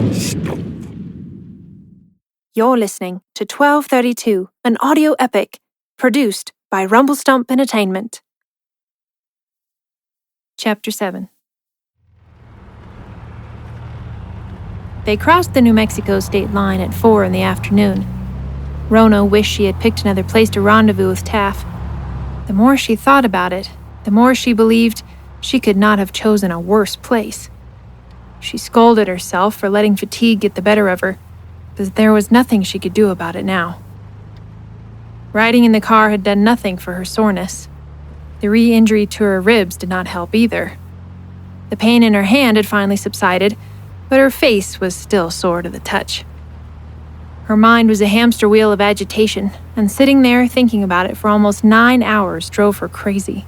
RumbleStump. You're listening to 1232, an audio epic, produced by RumbleStump Entertainment. Chapter 7. They crossed the New Mexico state line at 4 in the afternoon. Rhona wished she had picked another place to rendezvous with Taff. The more she thought about it, the more she believed she could not have chosen a worse place. She scolded herself for letting fatigue get the better of her, but there was nothing she could do about it now. Riding in the car had done nothing for her soreness. The re-injury to her ribs did not help either. The pain in her hand had finally subsided, but her face was still sore to the touch. Her mind was a hamster wheel of agitation, and sitting there thinking about it for almost 9 hours drove her crazy.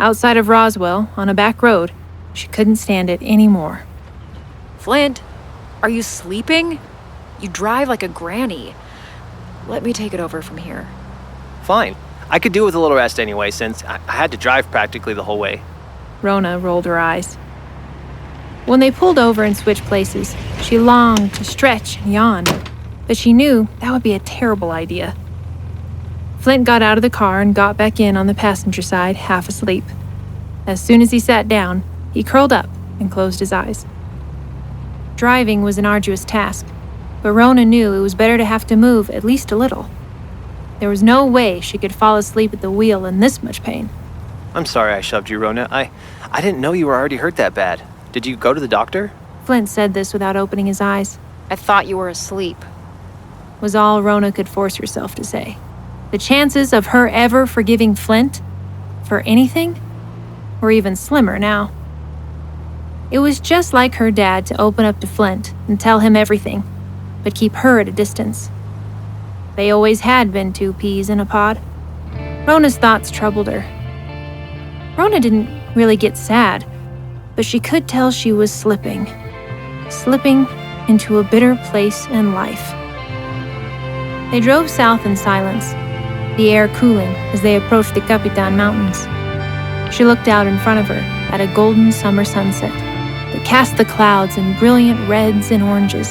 Outside of Roswell, on a back road, she couldn't stand it anymore. Flint, are you sleeping? You drive like a granny. Let me take it over from here. Fine. I could do with a little rest anyway, since I had to drive practically the whole way. Rhona rolled her eyes. When they pulled over and switched places, she longed to stretch and yawn, but she knew that would be a terrible idea. Flint got out of the car and got back in on the passenger side, half asleep. As soon as he sat down, he curled up and closed his eyes. Driving was an arduous task, but Rhona knew it was better to have to move at least a little. There was no way she could fall asleep at the wheel in this much pain. I'm sorry I shoved you, Rhona. I didn't know you were already hurt that bad. Did you go to the doctor? Flint said this without opening his eyes. I thought you were asleep. Was all Rhona could force herself to say. The chances of her ever forgiving Flint for anything were even slimmer now. It was just like her dad to open up to Flint and tell him everything, but keep her at a distance. They always had been two peas in a pod. Rhona's thoughts troubled her. Rhona didn't really get sad, but she could tell she was slipping into a bitter place in life. They drove south in silence, the air cooling as they approached the Capitan Mountains. She looked out in front of her at a golden summer sunset that cast the clouds in brilliant reds and oranges.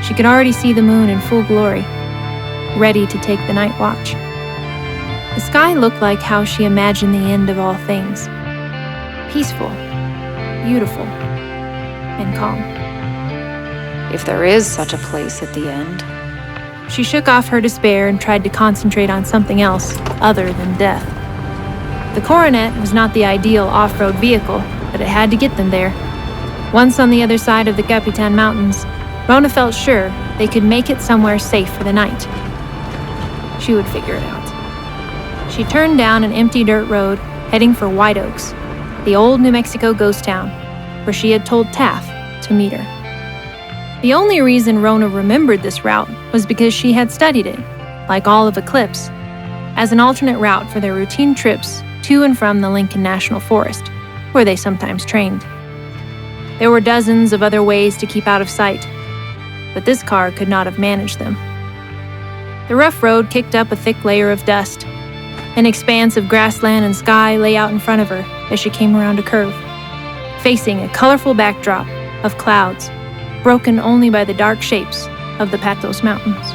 She could already see the moon in full glory, ready to take the night watch. The sky looked like how she imagined the end of all things. Peaceful, beautiful, and calm. If there is such a place at the end. She shook off her despair and tried to concentrate on something else other than death. The Coronet was not the ideal off-road vehicle, but it had to get them there. Once on the other side of the Capitan Mountains, Rhona felt sure they could make it somewhere safe for the night. She would figure it out. She turned down an empty dirt road, heading for White Oaks, the old New Mexico ghost town, where she had told Taff to meet her. The only reason Rhona remembered this route was because she had studied it, like all of Eclipse, as an alternate route for their routine trips to and from the Lincoln National Forest, where they sometimes trained. There were dozens of other ways to keep out of sight, but this car could not have managed them. The rough road kicked up a thick layer of dust. An expanse of grassland and sky lay out in front of her as she came around a curve, facing a colorful backdrop of clouds, broken only by the dark shapes of the Patos Mountains.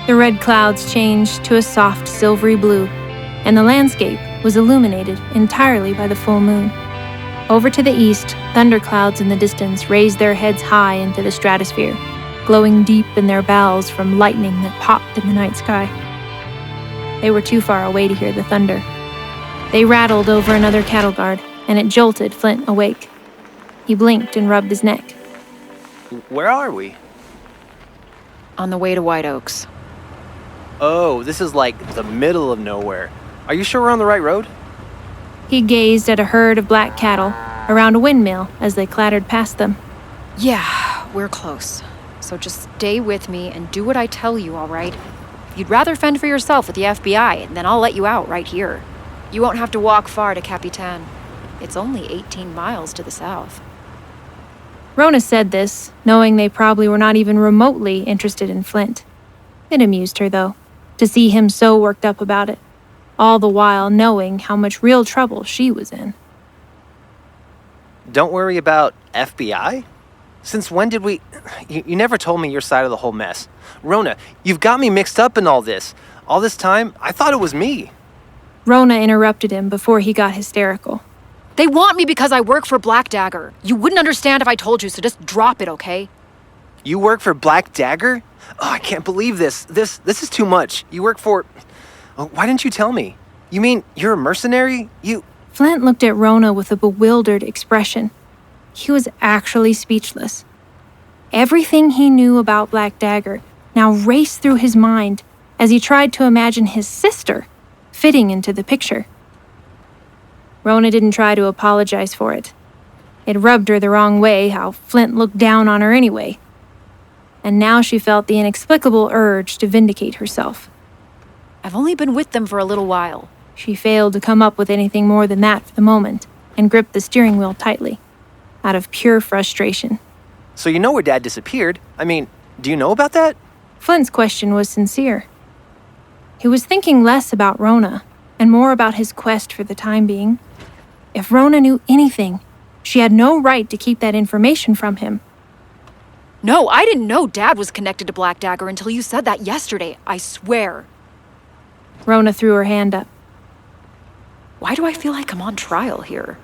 The red clouds changed to a soft silvery blue, and the landscape was illuminated entirely by the full moon. Over to the east, thunderclouds in the distance raised their heads high into the stratosphere, glowing deep in their bowels from lightning that popped in the night sky. They were too far away to hear the thunder. They rattled over another cattle guard, and it jolted Flint awake. He blinked and rubbed his neck. Where are we? On the way to White Oaks. Oh, this is like the middle of nowhere. Are you sure we're on the right road? He gazed at a herd of black cattle around a windmill as they clattered past them. Yeah, we're close. So just stay with me and do what I tell you, all right? If you'd rather fend for yourself with the FBI, then I'll let you out right here. You won't have to walk far to Capitan. It's only 18 miles to the south. Rhona said this, knowing they probably were not even remotely interested in Flint. It amused her, though, to see him so worked up about it, all the while knowing how much real trouble she was in. Don't worry about FBI? Since when did we... You never told me your side of the whole mess. Rhona, you've got me mixed up in all this. All this time, I thought it was me. Rhona interrupted him before he got hysterical. They want me because I work for Black Dagger. You wouldn't understand if I told you, so just drop it, okay? You work for Black Dagger? Oh, I can't believe this. This is too much. You work for... Oh, why didn't you tell me? You mean you're a mercenary? Flint looked at Rhona with a bewildered expression. He was actually speechless. Everything he knew about Black Dagger now raced through his mind as he tried to imagine his sister fitting into the picture. Rhona didn't try to apologize for it. It rubbed her the wrong way how Flint looked down on her anyway. And now she felt the inexplicable urge to vindicate herself. I've only been with them for a little while. She failed to come up with anything more than that for the moment and gripped the steering wheel tightly, out of pure frustration. So you know where Dad disappeared? I mean, do you know about that? Flint's question was sincere. He was thinking less about Rhona and more about his quest for the time being. If Rhona knew anything, she had no right to keep that information from him. No, I didn't know Dad was connected to Black Dagger until you said that yesterday, I swear. Rhona threw her hand up. Why do I feel like I'm on trial here?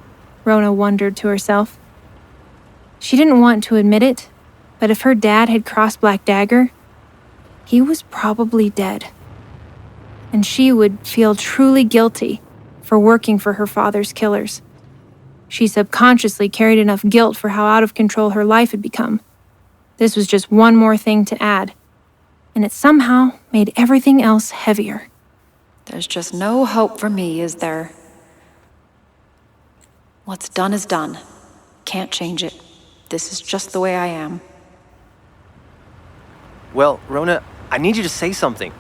Rhona wondered to herself. She didn't want to admit it, but if her dad had crossed Black Dagger, he was probably dead. And she would feel truly guilty for working for her father's killers. She subconsciously carried enough guilt for how out of control her life had become. This was just one more thing to add, and it somehow made everything else heavier. There's just no hope for me, is there? What's done is done. Can't change it. This is just the way I am. Well, Rhona, I need you to say something.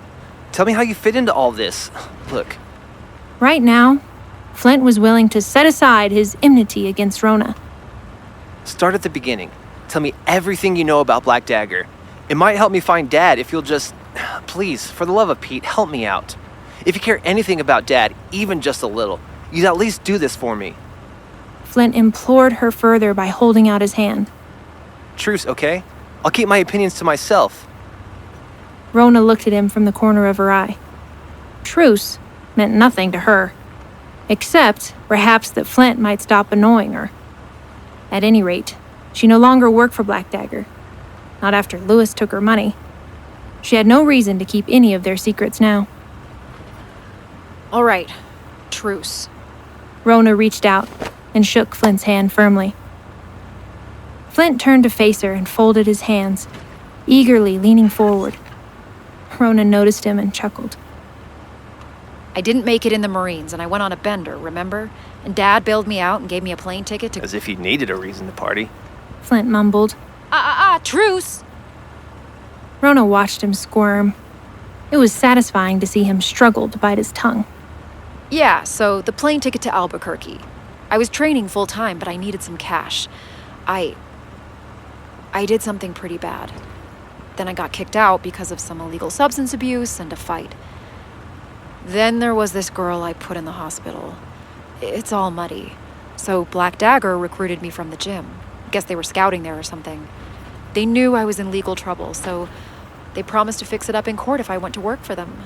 Tell me how you fit into all this. Look. Right now, Flint was willing to set aside his enmity against Rhona. Start at the beginning. Tell me everything you know about Black Dagger. It might help me find Dad if you'll just... Please, for the love of Pete, help me out. If you care anything about Dad, even just a little, you'd at least do this for me. Flint implored her further by holding out his hand. Truce, okay? I'll keep my opinions to myself. Rhona looked at him from the corner of her eye. Truce meant nothing to her, except perhaps that Flint might stop annoying her. At any rate, she no longer worked for Black Dagger. Not after Lewis took her money. She had no reason to keep any of their secrets now. All right, truce. Rhona reached out and shook Flint's hand firmly. Flint turned to face her and folded his hands, eagerly leaning forward. Rhona noticed him and chuckled. I didn't make it in the Marines, and I went on a bender, remember? And Dad bailed me out and gave me a plane ticket to... As if he needed a reason to party. Flint mumbled. Truce! Rhona watched him squirm. It was satisfying to see him struggle to bite his tongue. Yeah, so the plane ticket to Albuquerque. I was training full-time, but I needed some cash. I did something pretty bad. Then I got kicked out because of some illegal substance abuse and a fight. Then there was this girl I put in the hospital. It's all muddy. So Black Dagger recruited me from the gym. Guess they were scouting there or something. They knew I was in legal trouble, so they promised to fix it up in court if I went to work for them.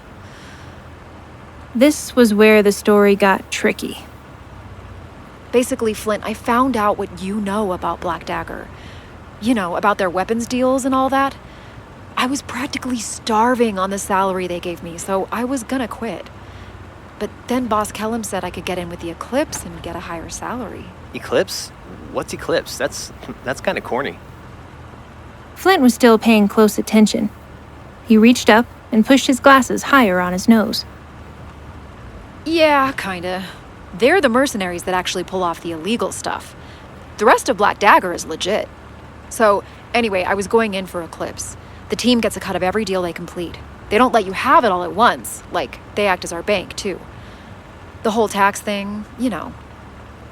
This was where the story got tricky. Basically, Flint, I found out what you know about Black Dagger. You know, about their weapons deals and all that. I was practically starving on the salary they gave me, so I was gonna quit. But then Boss Kellum said I could get in with the Eclipse and get a higher salary. Eclipse? What's Eclipse? That's kind of corny. Flint was still paying close attention. He reached up and pushed his glasses higher on his nose. Yeah, kinda. They're the mercenaries that actually pull off the illegal stuff. The rest of Black Dagger is legit. So, anyway, I was going in for Eclipse. The team gets a cut of every deal they complete. They don't let you have it all at once. Like, they act as our bank, too. The whole tax thing, you know.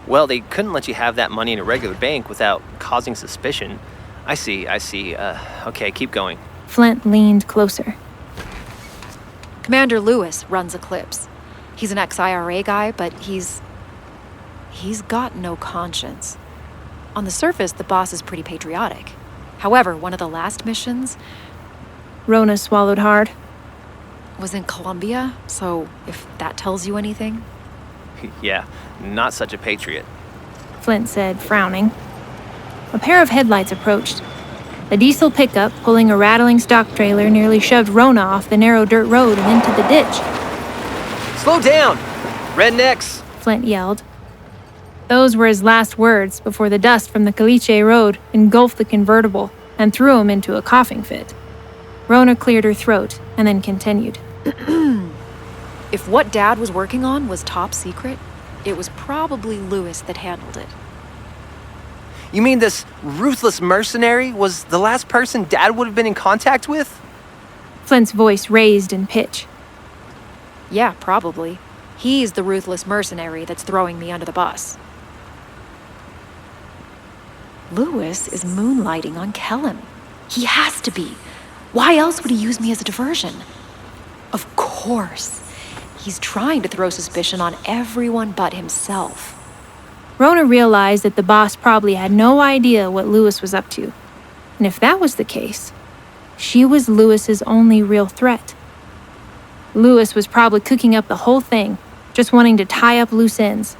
Well, they couldn't let you have that money in a regular bank without causing suspicion. I see. Okay, keep going. Flint leaned closer. Commander Lewis runs Eclipse. He's an ex-IRA guy, but he's got no conscience. On the surface, the boss is pretty patriotic. However, one of the last missions Rhona swallowed hard. was in Colombia, so if that tells you anything. Yeah, not such a patriot. Flint said, frowning. A pair of headlights approached. A diesel pickup pulling a rattling stock trailer nearly shoved Rhona off the narrow dirt road and into the ditch. Slow down! Rednecks! Flint yelled. Those were his last words before the dust from the Caliche road engulfed the convertible and threw him into a coughing fit. Rhona cleared her throat and then continued. If what Dad was working on was top secret, it was probably Lewis that handled it. You mean this ruthless mercenary was the last person Dad would have been in contact with? Flint's voice raised in pitch. Yeah, probably. He's the ruthless mercenary that's throwing me under the bus. Lewis is moonlighting on Kellum. He has to be. Why else would he use me as a diversion? Of course. He's trying to throw suspicion on everyone but himself. Rhona realized that the boss probably had no idea what Lewis was up to. And if that was the case, she was Lewis's only real threat. Lewis was probably cooking up the whole thing, just wanting to tie up loose ends.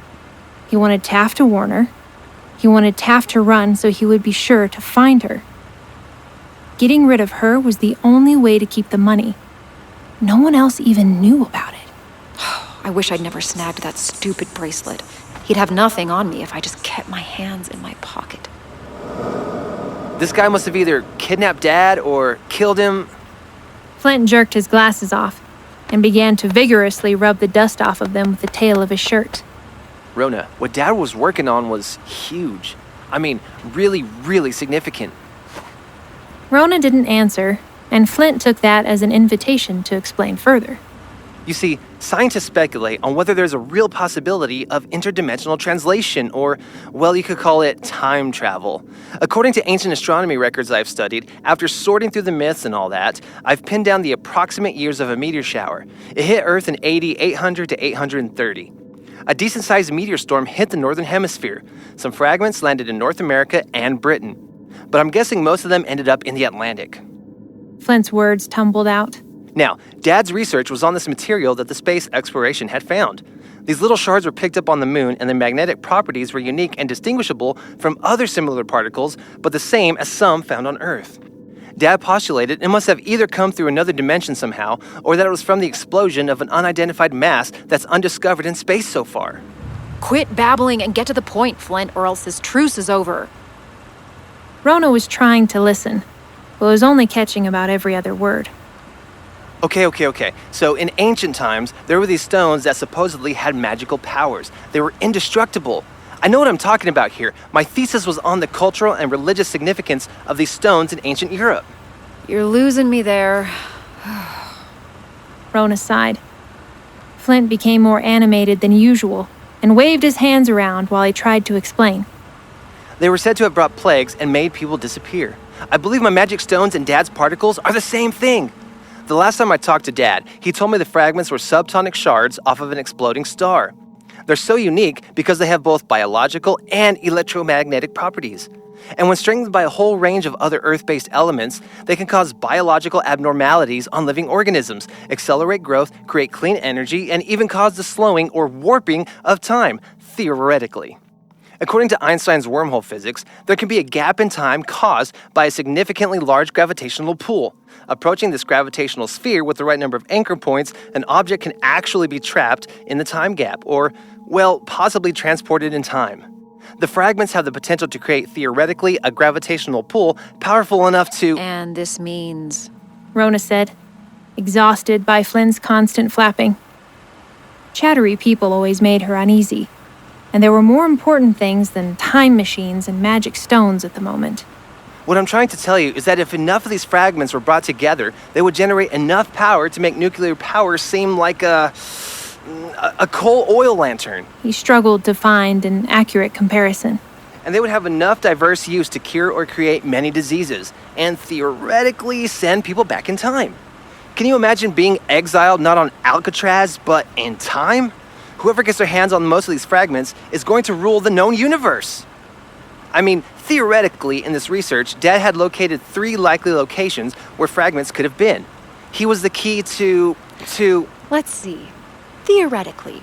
He wanted Taff to warn her. He wanted Taff to run so he would be sure to find her. Getting rid of her was the only way to keep the money. No one else even knew about it. I wish I'd never snagged that stupid bracelet. He'd have nothing on me if I just kept my hands in my pocket. This guy must have either kidnapped Dad or killed him. Flint jerked his glasses off and began to vigorously rub the dust off of them with the tail of his shirt. Rhona, what Dad was working on was huge. I mean, really, really significant. Rhona didn't answer, and Flint took that as an invitation to explain further. You see, scientists speculate on whether there's a real possibility of interdimensional translation, or, well, you could call it time travel. According to ancient astronomy records I've studied, after sorting through the myths and all that, I've pinned down the approximate years of a meteor shower. It hit Earth in AD 800 to 830. A decent-sized meteor storm hit the northern hemisphere. Some fragments landed in North America and Britain. But I'm guessing most of them ended up in the Atlantic. Flint's words tumbled out. Now, Dad's research was on this material that the space exploration had found. These little shards were picked up on the moon, and their magnetic properties were unique and distinguishable from other similar particles, but the same as some found on Earth. Dad postulated it must have either come through another dimension somehow, or that it was from the explosion of an unidentified mass that's undiscovered in space so far. Quit babbling and get to the point, Flint, or else this truce is over. Rhona was trying to listen, but was only catching about every other word. Okay. So in ancient times, there were these stones that supposedly had magical powers. They were indestructible. I know what I'm talking about here. My thesis was on the cultural and religious significance of these stones in ancient Europe. You're losing me there. Rhona sighed. Flint became more animated than usual and waved his hands around while he tried to explain. They were said to have brought plagues and made people disappear. I believe my magic stones and Dad's particles are the same thing. The last time I talked to Dad, he told me the fragments were subtonic shards off of an exploding star. They're so unique because they have both biological and electromagnetic properties. And when strengthened by a whole range of other Earth-based elements, they can cause biological abnormalities on living organisms, accelerate growth, create clean energy, and even cause the slowing or warping of time, theoretically. According to Einstein's wormhole physics, there can be a gap in time caused by a significantly large gravitational pull. Approaching this gravitational sphere with the right number of anchor points, an object can actually be trapped in the time gap, or, well, possibly transported in time. The fragments have the potential to create, theoretically, a gravitational pull powerful enough to— And this means... Rhona said, exhausted by Flynn's constant flapping. Chattery people always made her uneasy, and there were more important things than time machines and magic stones at the moment. What I'm trying to tell you is that if enough of these fragments were brought together, they would generate enough power to make nuclear power seem like a coal oil lantern. He struggled to find an accurate comparison. And they would have enough diverse use to cure or create many diseases, and theoretically send people back in time. Can you imagine being exiled not on Alcatraz, but in time? Whoever gets their hands on most of these fragments is going to rule the known universe. I mean, theoretically, in this research, Dad had located 3 likely locations where fragments could have been. He was the key to... Let's see. Theoretically,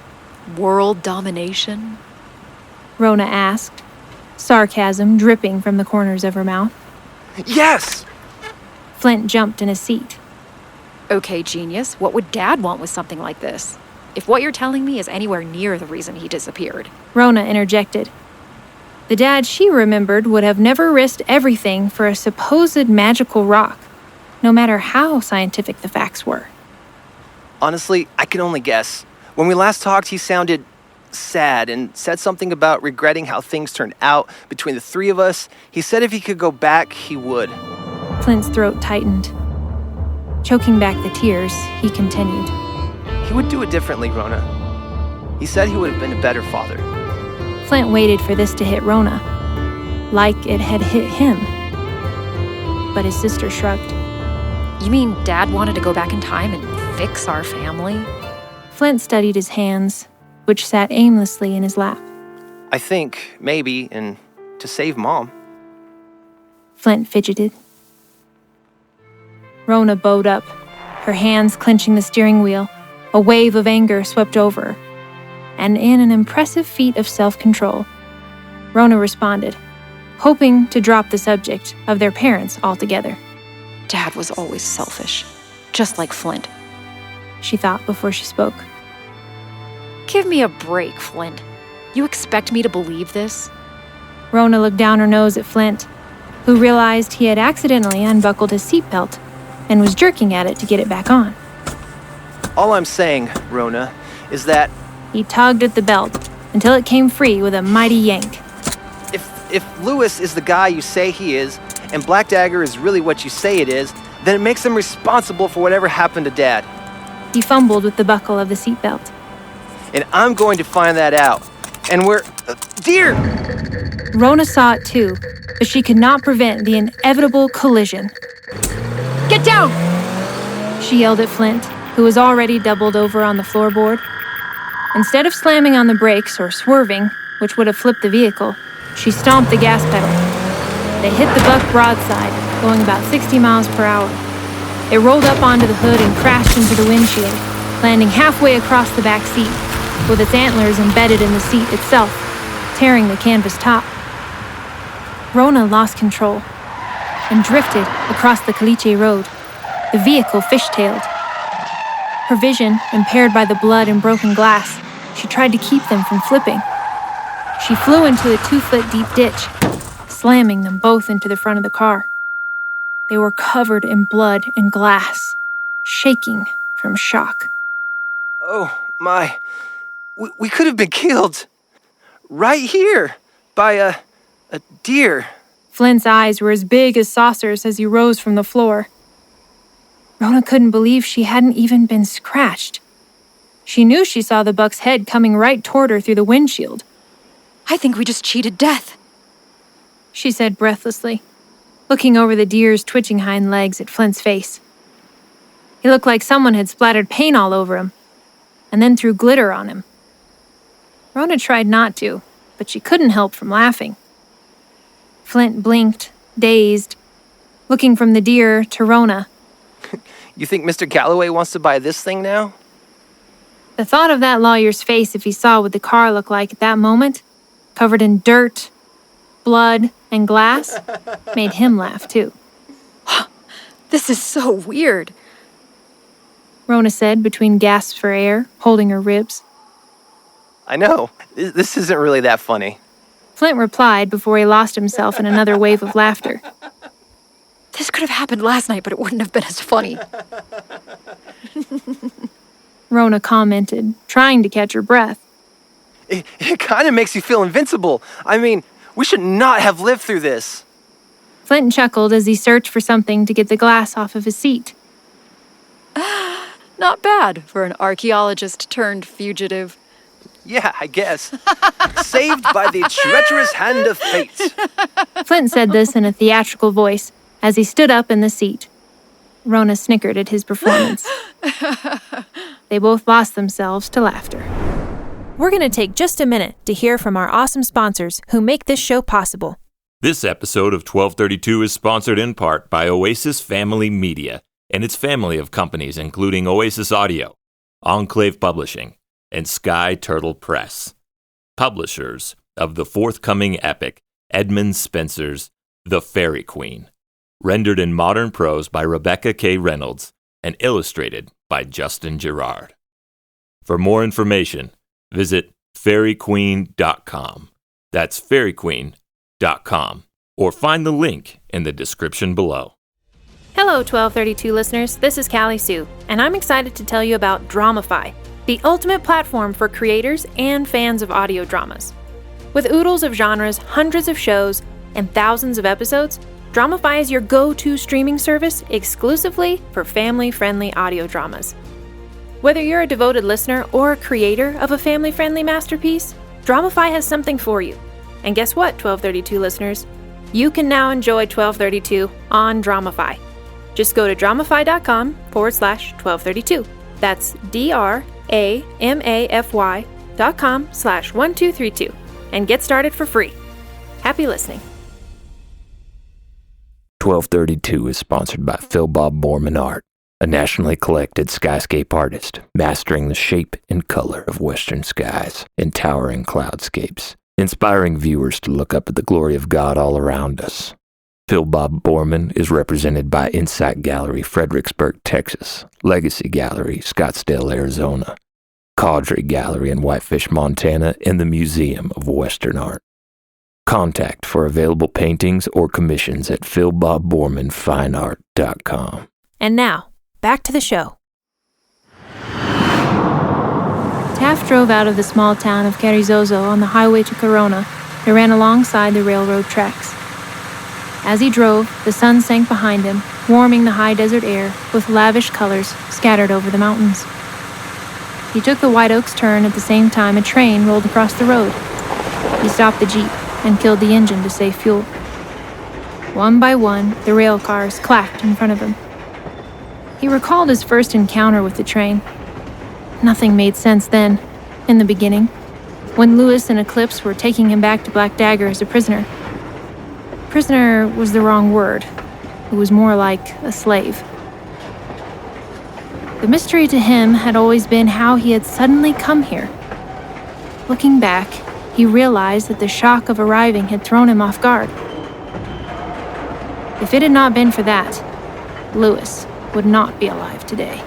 world domination? Rhona asked, sarcasm dripping from the corners of her mouth. Yes! Flint jumped in his seat. Okay, genius, what would Dad want with something like this? If what you're telling me is anywhere near the reason he disappeared. Rhona interjected. The Dad she remembered would have never risked everything for a supposed magical rock, no matter how scientific the facts were. Honestly, I can only guess. When we last talked, he sounded sad and said something about regretting how things turned out between the 3 of us. He said if he could go back, he would. Flint's throat tightened. Choking back the tears, he continued. He would do it differently, Rhona. He said he would have been a better father. Flint waited for this to hit Rhona, like it had hit him. But his sister shrugged. You mean Dad wanted to go back in time and fix our family? Flint studied his hands, which sat aimlessly in his lap. I think, maybe, and to save Mom. Flint fidgeted. Rhona bowed up, her hands clenching the steering wheel. A wave of anger swept over her, and in an impressive feat of self-control, Rhona responded, hoping to drop the subject of their parents altogether. Dad was always selfish, just like Flint. She thought before she spoke. Give me a break, Flint. You expect me to believe this? Rhona looked down her nose at Flint, who realized he had accidentally unbuckled his seatbelt and was jerking at it to get it back on. All I'm saying, Rhona, is that... He tugged at the belt until it came free with a mighty yank. If Lewis is the guy you say he is, and Black Dagger is really what you say it is, then it makes him responsible for whatever happened to Dad. He fumbled with the buckle of the seatbelt. And I'm going to find that out. And we're... dear! Rhona saw it too, but she could not prevent the inevitable collision. Get down! She yelled at Flint, who was already doubled over on the floorboard. Instead of slamming on the brakes or swerving, which would have flipped the vehicle, she stomped the gas pedal. They hit the buck broadside, going about 60 miles per hour. It rolled up onto the hood and crashed into the windshield, landing halfway across the back seat, with its antlers embedded in the seat itself, tearing the canvas top. Rhona lost control and drifted across the Caliche Road, the vehicle fishtailed. Her vision, impaired by the blood and broken glass, she tried to keep them from flipping. She flew into a 2-foot-deep ditch, slamming them both into the front of the car. They were covered in blood and glass, shaking from shock. Oh, my... We could have been killed. Right here. By a deer. Flint's eyes were as big as saucers as he rose from the floor. Rhona couldn't believe she hadn't even been scratched. She knew she saw the buck's head coming right toward her through the windshield. I think we just cheated death, she said breathlessly, looking over the deer's twitching hind legs at Flint's face. He looked like someone had splattered paint all over him, and then threw glitter on him. Rhona tried not to, but she couldn't help from laughing. Flint blinked, dazed, looking from the deer to Rhona. You think Mr. Galloway wants to buy this thing now? The thought of that lawyer's face if he saw what the car looked like at that moment, covered in dirt, blood, and glass, made him laugh too. This is so weird, Rhona said between gasps for air, holding her ribs. I know. This isn't really that funny. Flint replied before he lost himself in another wave of laughter. This could have happened last night, but it wouldn't have been as funny. Rhona commented, trying to catch her breath. It kind of makes you feel invincible. I mean, we should not have lived through this. Flint chuckled as he searched for something to get the glass off of his seat. Not bad for an archaeologist turned fugitive. Yeah, I guess. Saved by the treacherous hand of fate. Flint said this in a theatrical voice as he stood up in the seat. Rhona snickered at his performance. They both lost themselves to laughter. We're going to take just a minute to hear from our awesome sponsors who make this show possible. This episode of 1232 is sponsored in part by Oasis Family Media and its family of companies including Oasis Audio, Enclave Publishing, and Sky Turtle Press. Publishers of the forthcoming epic Edmund Spenser's The Fairy Queen, rendered in modern prose by Rebecca K. Reynolds and illustrated by Justin Gerard. For more information, visit fairyqueen.com. That's fairyqueen.com, or find the link in the description below. Hello, 1232 listeners. This is Callie Sue, and I'm excited to tell you about Dramify, the ultimate platform for creators and fans of audio dramas. With oodles of genres, hundreds of shows, and thousands of episodes, Dramify is your go-to streaming service exclusively for family-friendly audio dramas. Whether you're a devoted listener or a creator of a family-friendly masterpiece, Dramify has something for you. And guess what, 1232 listeners? You can now enjoy 1232 on Dramify. Just go to dramify.com/1232. That's DRAMAFY.com/1232 and get started for free. Happy listening. 1232 is sponsored by Phil Bob Borman Art, a nationally collected skyscape artist, mastering the shape and color of western skies and towering cloudscapes, inspiring viewers to look up at the glory of God all around us. Phil Bob Borman is represented by Insight Gallery, Fredericksburg, Texas, Legacy Gallery, Scottsdale, Arizona, Caudry Gallery in Whitefish, Montana, and the Museum of Western Art. Contact for available paintings or commissions at philbobbormanfineart.com. And now, back to the show. Taff drove out of the small town of Carrizozo on the highway to Corona that ran alongside the railroad tracks. As he drove, the sun sank behind him, warming the high desert air with lavish colors scattered over the mountains. He took the White Oaks turn at the same time a train rolled across the road. He stopped the Jeep and killed the engine to save fuel. One by one, the rail cars clacked in front of him. He recalled his first encounter with the train. Nothing made sense then, in the beginning, when Lewis and Eclipse were taking him back to Black Dagger as a prisoner. Prisoner was the wrong word. It was more like a slave. The mystery to him had always been how he had suddenly come here. Looking back, he realized that the shock of arriving had thrown him off guard. If it had not been for that, Lewis would not be alive today.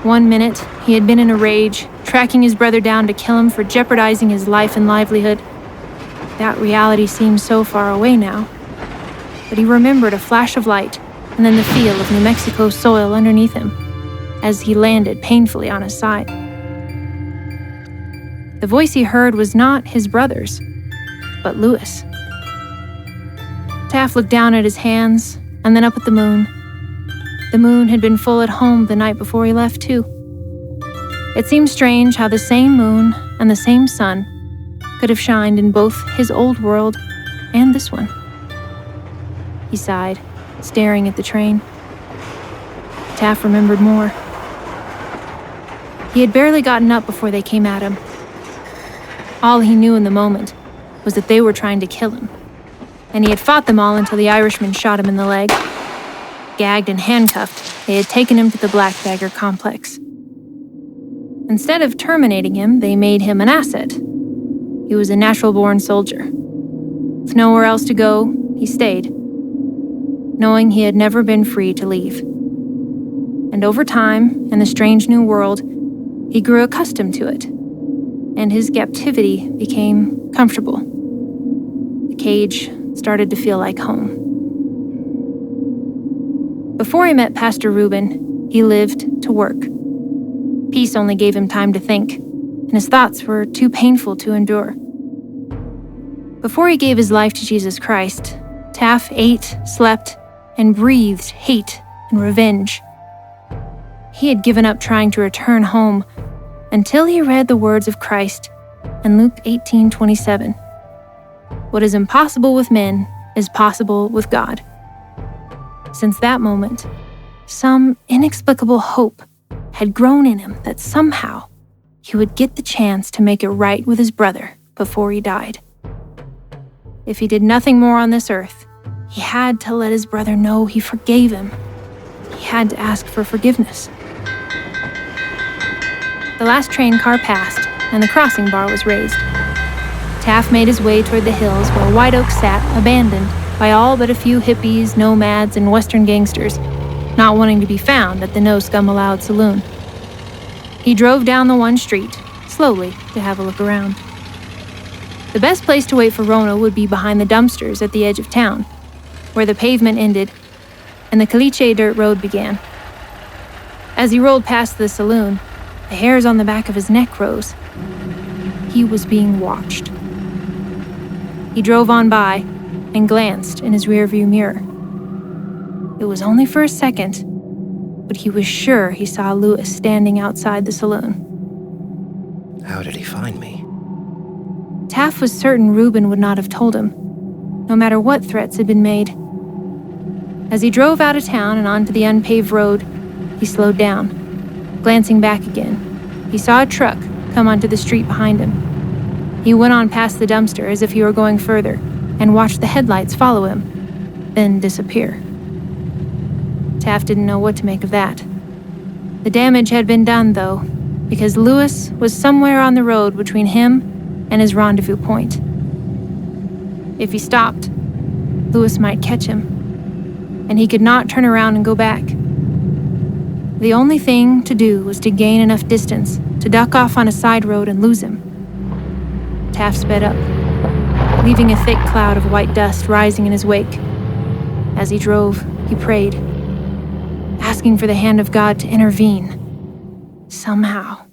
One minute, he had been in a rage, tracking his brother down to kill him for jeopardizing his life and livelihood. That reality seemed so far away now. But he remembered a flash of light and then the feel of New Mexico soil underneath him as he landed painfully on his side. The voice he heard was not his brother's, but Lewis. Taff looked down at his hands and then up at the moon. The moon had been full at home the night before he left, too. It seemed strange how the same moon and the same sun could have shined in both his old world and this one. He sighed, staring at the train. Taff remembered more. He had barely gotten up before they came at him. All he knew in the moment was that they were trying to kill him, and he had fought them all until the Irishman shot him in the leg. Gagged and handcuffed, they had taken him to the Black Dagger complex. Instead of terminating him, they made him an asset. He was a natural-born soldier. With nowhere else to go, he stayed, knowing he had never been free to leave. And over time, in the strange new world, he grew accustomed to it, and his captivity became comfortable. The cage started to feel like home. Before he met Pastor Reuben, he lived to work. Peace only gave him time to think, and his thoughts were too painful to endure. Before he gave his life to Jesus Christ, Taff ate, slept, and breathed hate and revenge. He had given up trying to return home until he read the words of Christ in Luke 18:27. What is impossible with men is possible with God. Since that moment, some inexplicable hope had grown in him that somehow he would get the chance to make it right with his brother before he died. if he did nothing more on this earth, he had to let his brother know he forgave him. He had to ask for forgiveness. The last train car passed, and the crossing bar was raised. Taff made his way toward the hills where White Oak sat, abandoned by all but a few hippies, nomads, and Western gangsters, not wanting to be found at the No Scum Allowed saloon. He drove down the one street, slowly, to have a look around. The best place to wait for Rhona would be behind the dumpsters at the edge of town, where the pavement ended and the caliche dirt road began. As he rolled past the saloon, the hairs on the back of his neck rose. He was being watched. He drove on by and glanced in his rearview mirror. It was only for a second, but he was sure he saw Lewis standing outside the saloon. How did he find me? Taff was certain Reuben would not have told him, no matter what threats had been made. As he drove out of town and onto the unpaved road, he slowed down. Glancing back again, he saw a truck come onto the street behind him. He went on past the dumpster as if he were going further and watched the headlights follow him, then disappear. Taff didn't know what to make of that. The damage had been done, though, because Lewis was somewhere on the road between him and his rendezvous point. If he stopped, Lewis might catch him, and he could not turn around and go back. The only thing to do was to gain enough distance to duck off on a side road and lose him. Taff sped up, leaving a thick cloud of white dust rising in his wake. As he drove, he prayed, asking for the hand of God to intervene, somehow.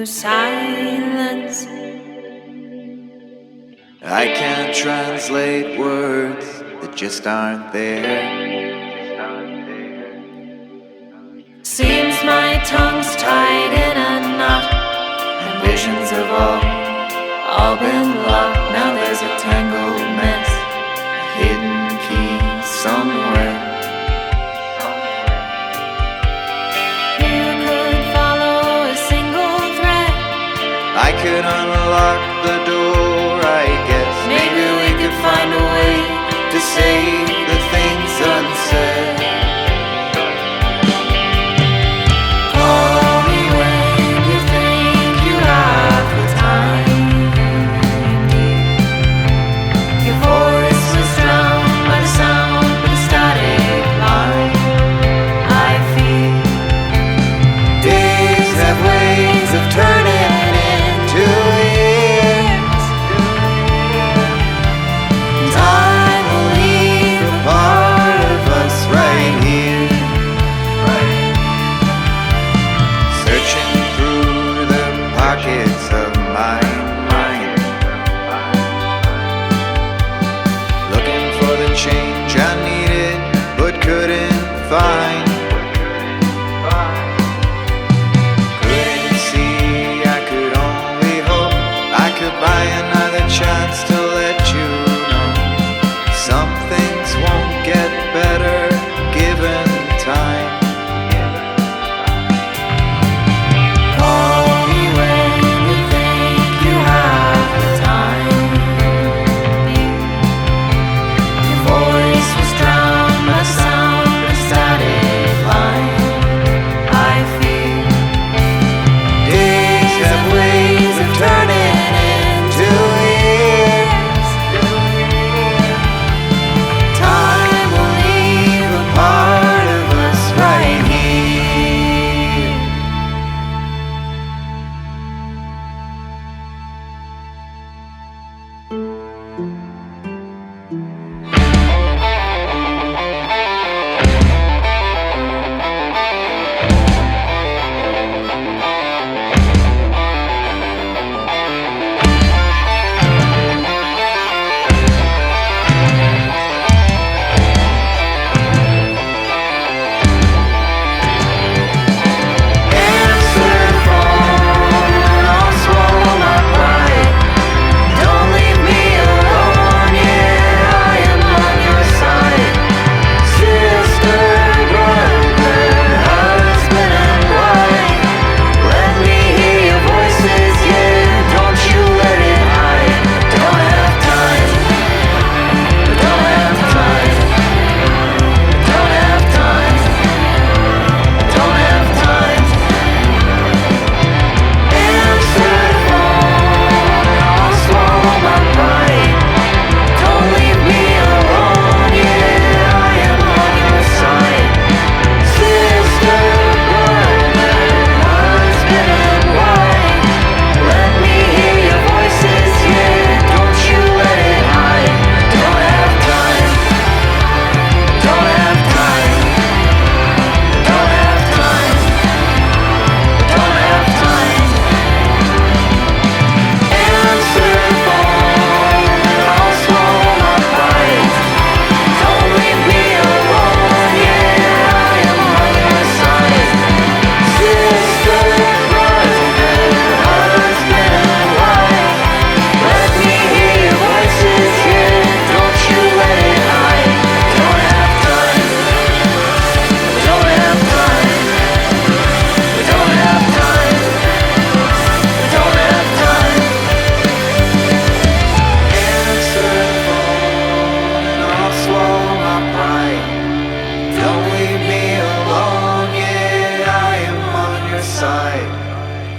Silence. I can't translate words that just aren't there. Seems my tongue's tied in a knot, and visions have all been locked. Now there's a tangled mess, a hidden key somewhere. I could unlock the door, I guess. Maybe we could find a way to say the things unsaid. Call me when you think you have the time. Your voice was drowned by the sound of the static line. I feel days have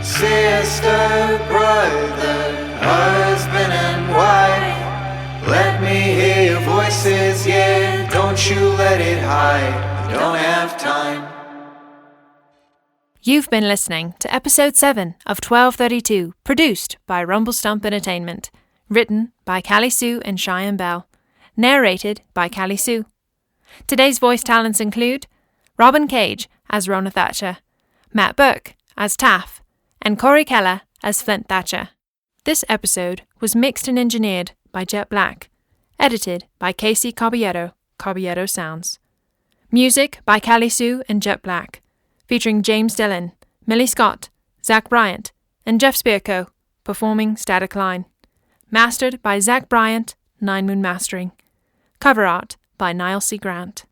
sister, brother, husband and wife. Let me hear your voices, yeah, don't you let it hide. You don't have time. You've been listening to episode 7 of 1232, produced by RumbleStump Entertainment. Written by Callie Sue and Cheyenne Bell. Narrated by Callie Sue. Today's voice talents include Robin Cage as Rhona Thatcher, Matt Burke as Taff, and Corey Keller as Flint Thatcher. This episode was mixed and engineered by Jet Black. Edited by Casey Caballero, Caballero Sounds. Music by Callie Sue and Jet Black, featuring James Dillon, Millie Scott, Zach Bryant, and Jeff Spearco, performing Static Line. Mastered by Zach Bryant, 9 Moon Mastering. Cover art by Niall C. Grant.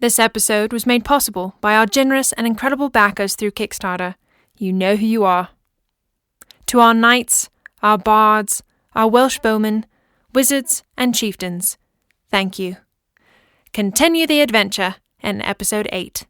This episode was made possible by our generous and incredible backers through Kickstarter. You know who you are. To our knights, our bards, our Welsh bowmen, wizards, and chieftains, thank you. Continue the adventure in episode 8.